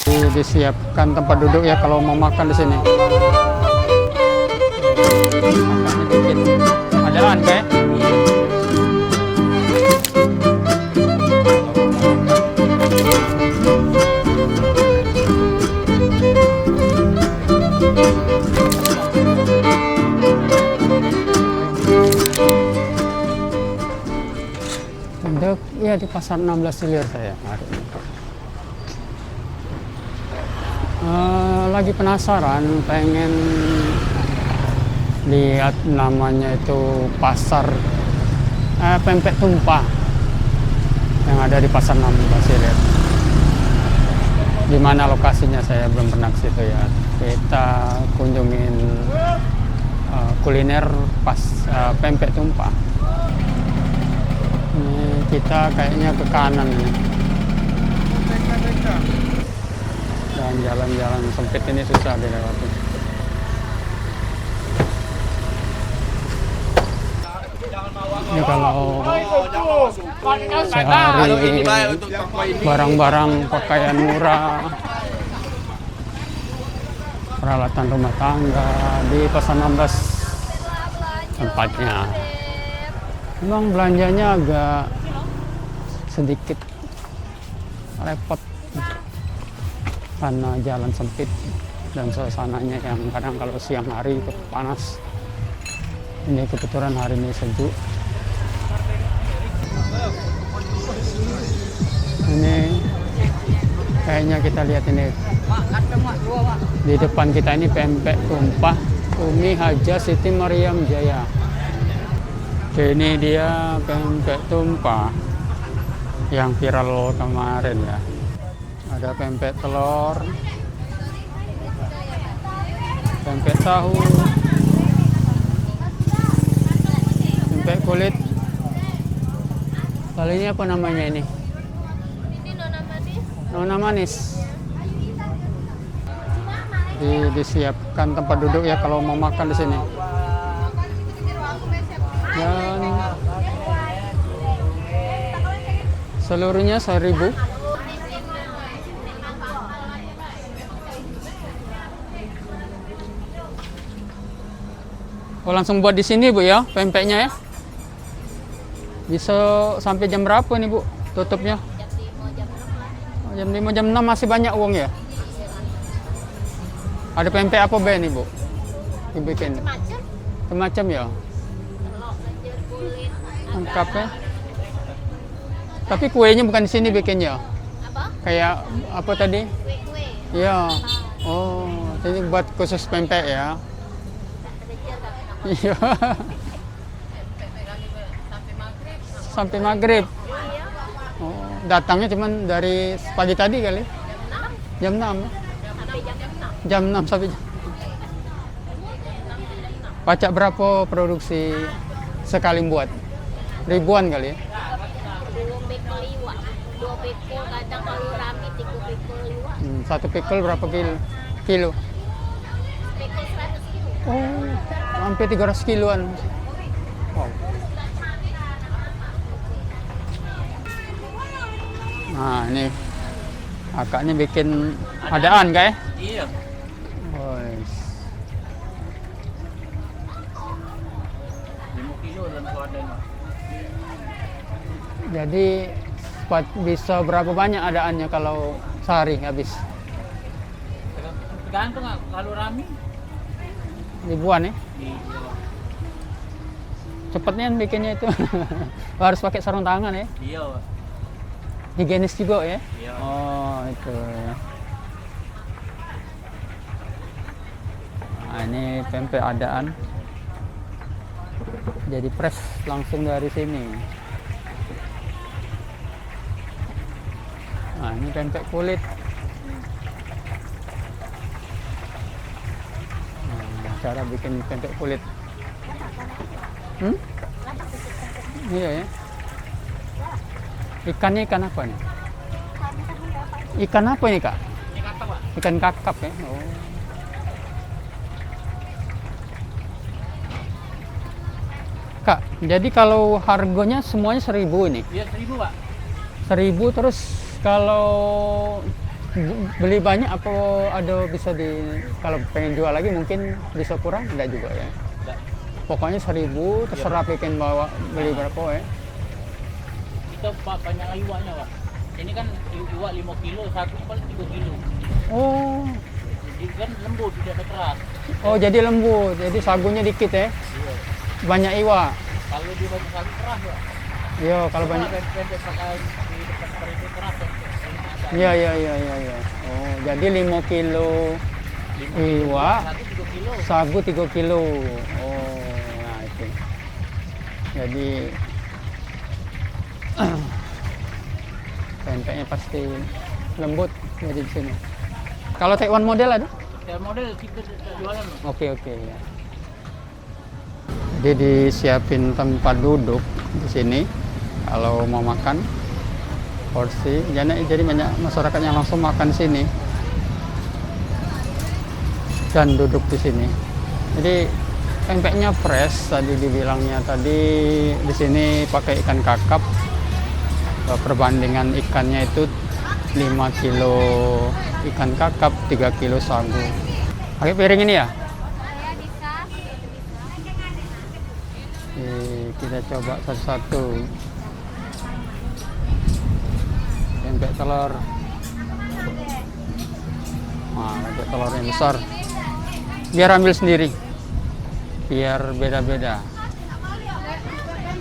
Disiapkan tempat duduk ya kalau mau makan di sini. Makannya bikin adaan kayak. Untuk ya di pasar 16 Ilir saya hari ini. Lagi penasaran, pengen lihat namanya itu pasar pempek tumpah yang ada di pasar 16 Ilir. Di mana lokasinya saya belum pernah ke situ ya. Kita kunjungin kuliner pempek tumpah. Ini kita kayaknya ke kanan ini. Dan jalan-jalan sempit ini susah dilewati. Ini kalau sehari barang-barang pakaian murah, peralatan rumah tangga di pasar 16 tempatnya. Memang belanjanya agak sedikit repot karena jalan sempit dan suasananya yang kadang kalau siang hari itu panas. Ini kebetulan hari ini sejuk. Ini kayaknya kita lihat ini di depan kita ini pempek tumpah Umi Haja Siti Maryam Jaya. Oke, ini dia pempek tumpah yang viral kemarin ya. Ada pempek telur, pempek tahu, pempek kulit. Kali ini apa namanya ini? Ini nona manis. Nona manis. Disiapkan tempat duduk ya kalau mau makan di sini. Dan seluruhnya 1.000. Oh, langsung buat di sini Bu ya, pempeknya ya. Bisa sampai jam berapa nih Bu tutupnya? Jam 5, jam 6 masih banyak uang ya? Ada pempek apa be nih Bu? Dibikin macam ya? Lengkap ya. Tapi kuenya bukan di sini bikinnya. Apa? Kayak apa tadi? Kue-kue. Iya. Oh, jadi buat khusus pempek ya. Iya. Sampai maghrib. Oh, datangnya cuman dari pagi tadi kali. Jam 6. Sampai Jam jam 6. 6 sampai jam. Pacak berapa produksi sekali buat? Ribuan kali ya? 2 pikul liwat. 2 pikul kadang kalau rame 3 pikul liwat. Satu pikul berapa kilo? Pikul 100 kilo. Oh, hampir 300 kiloan. Wow. Nah, ini kakaknya bikin adaan kayak? Iya. Oh, 5 kilo dan ada. jadi bisa berapa banyak adaannya kalau sehari habis? Tergantung kalau rame. Ribuan ya? Iya. Cepetnya bikinnya itu. Harus pakai sarung tangan ya? Iya. Higienis juga ya? Iya. Oh, itu. Nah, ini pempek adaan. Jadi press langsung dari sini. Nah, ini pempek kulit. Nah, cara bikin pempek kulit. Iya ya. Ikannya ikan apa nih? Ikan apa ini Kak? Ikan apa, Pak? Ikan kakap ya? Oh. Kak, jadi kalau harganya semuanya 1.000 ini? Iya, 1.000, Pak. 1.000 terus kalau Beli banyak apa ada bisa kalau pengen jual lagi mungkin bisa kurang? Enggak juga ya. Enggak. Pokoknya 1.000 terserah pengen bawa beli berapa ya. Kita banyak iwaknya Pak. Ini kan iwak 5 kilo, satu paling 3 kilo. Oh. Jadi kan lembut, tidak ada keras. Oh, jadi lembut. Jadi sagunya dikit ya. Iya. Banyak iwa. Kalau dia banyak sagu keras Pak. Iya, kalau banyak. Pendek pakai di depan itu keras kan. Iya, iya, iya, iya, iya. Oh, jadi 5 kilo iwa, Satu 3 kilo. sagu 3 kilo. Oh, nah itu. Jadi pempeknya pasti lembut jadi di sini. Kalau Taiwan model ada? Ya model kita jualan loh. Oke, oke ya. Jadi disiapin tempat duduk di sini kalau mau makan porsi. Jadi banyak masyarakat yang langsung makan sini dan duduk di sini. Jadi pempeknya fresh tadi dibilangnya tadi di sini pakai ikan kakap. Perbandingan ikannya itu 5 kilo ikan kakap, 3 kilo sagu. Pakai piring ini ya? Saya bisa. Kita coba satu-satu. Pempek telur. Nah, pempek telur yang besar. Biar ambil sendiri. Biar beda-beda.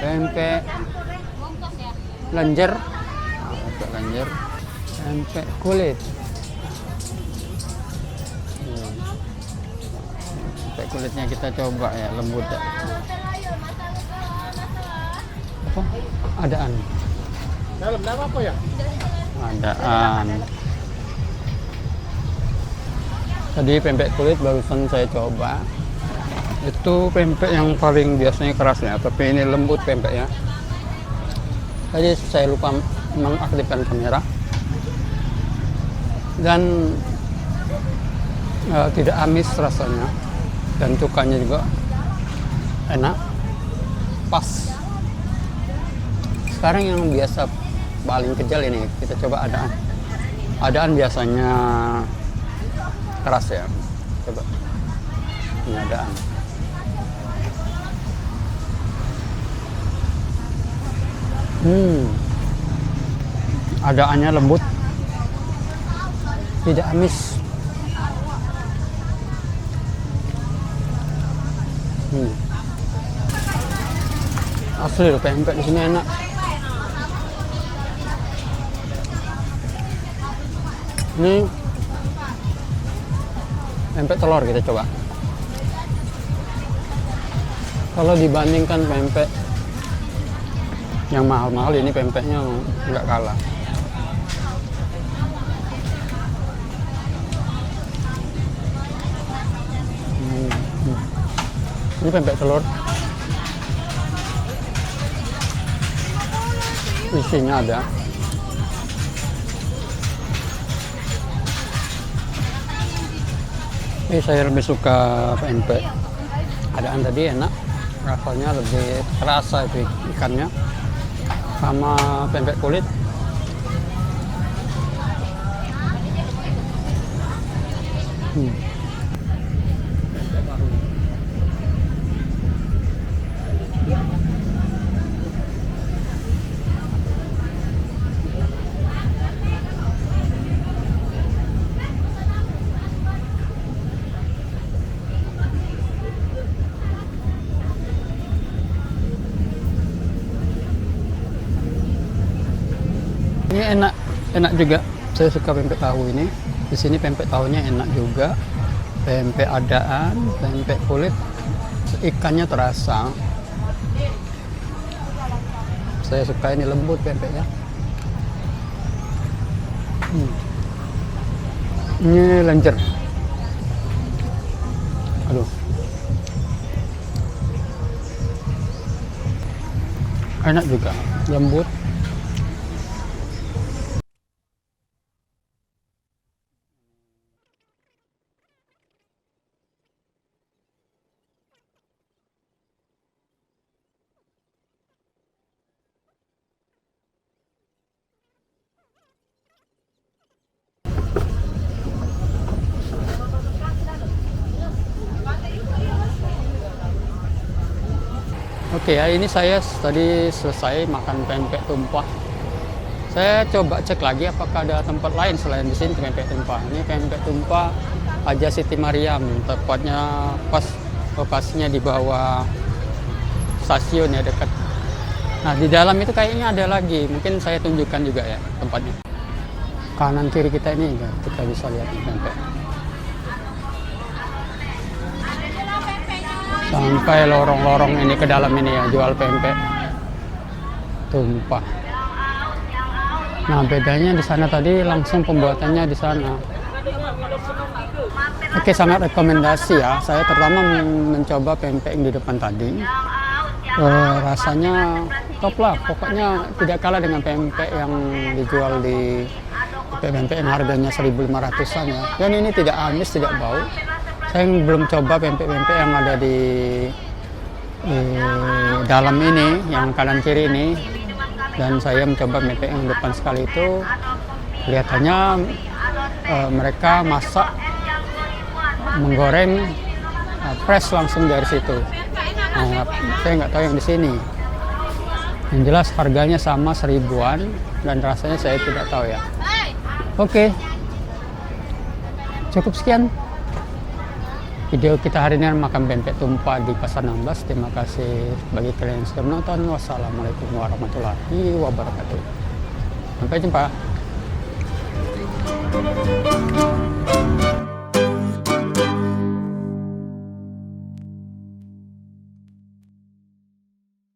Pempek Bungkus ya. lenjer. Nah, pempek lenjer. Pempek kulit. Pempek kulitnya kita coba ya, lembut ya. Apa? Adaan. Dalam apa ya? Adaan. Tadi pempek kulit barusan saya coba. Itu pempek yang paling biasanya kerasnya, tapi ini lembut pempeknya. Tadi saya lupa mengaktifkan kamera. Dan tidak amis rasanya. Dan cukanya juga enak. Pas. Sekarang yang biasa paling kejal ini, kita coba adaan. Adaan biasanya keras ya. Coba. Ini adaan. Adaannya lembut. Tidak amis. Asli loh, pempek di sini enak. Ini pempek telur kita coba. Kalau dibandingkan pempek yang mahal-mahal, ini pempeknya nggak kalah. Ini pempek telur. Isinya ada. Ini saya lebih suka pempek adaan tadi, enak. Rasanya lebih terasa itu ikannya. Sama pempek kulit. Ini enak, enak juga. Saya suka pempek tahu ini. Di sini pempek tahunya enak juga. Pempek adaan, pempek kulit, ikannya terasa. Saya suka ini lembut pempeknya. Ini lenjer. Aduh. Enak juga, lembut. Oke ya, ini saya tadi selesai makan pempek tumpah. Saya coba cek lagi apakah ada tempat lain selain di sini pempek tumpah. Ini pempek tumpah Haja Siti Mariam, tepatnya pas lokasinya di bawah stasiun ya, dekat. Nah, di dalam itu kayaknya ada lagi. Mungkin saya tunjukkan juga ya tempatnya. Kanan kiri kita ini ya, kita bisa lihat pempek. Sampai lorong-lorong ini ke dalam ini ya, jual pempek tumpah. Nah, bedanya di sana tadi langsung pembuatannya di sana. Oke, sangat rekomendasi ya. Saya terutama mencoba pempek yang di depan tadi. Rasanya top lah. Pokoknya tidak kalah dengan pempek yang dijual di pempek yang harganya 1.500-an ya. Dan ini tidak amis, tidak bau. Saya belum coba pempek-pempek yang ada di dalam ini, yang kanan kiri ini. Dan saya mencoba pempek yang depan sekali itu, kelihatannya mereka masak, menggoreng, fresh langsung dari situ. Nah, saya nggak tahu yang di sini. Yang jelas harganya sama 1.000-an dan rasanya saya tidak tahu ya. Oke, cukup sekian video kita hari ini, makan pempek tumpah di Pasar 16. Terima kasih bagi kalian yang sudah menonton. Wassalamualaikum warahmatullahi wabarakatuh. Sampai jumpa.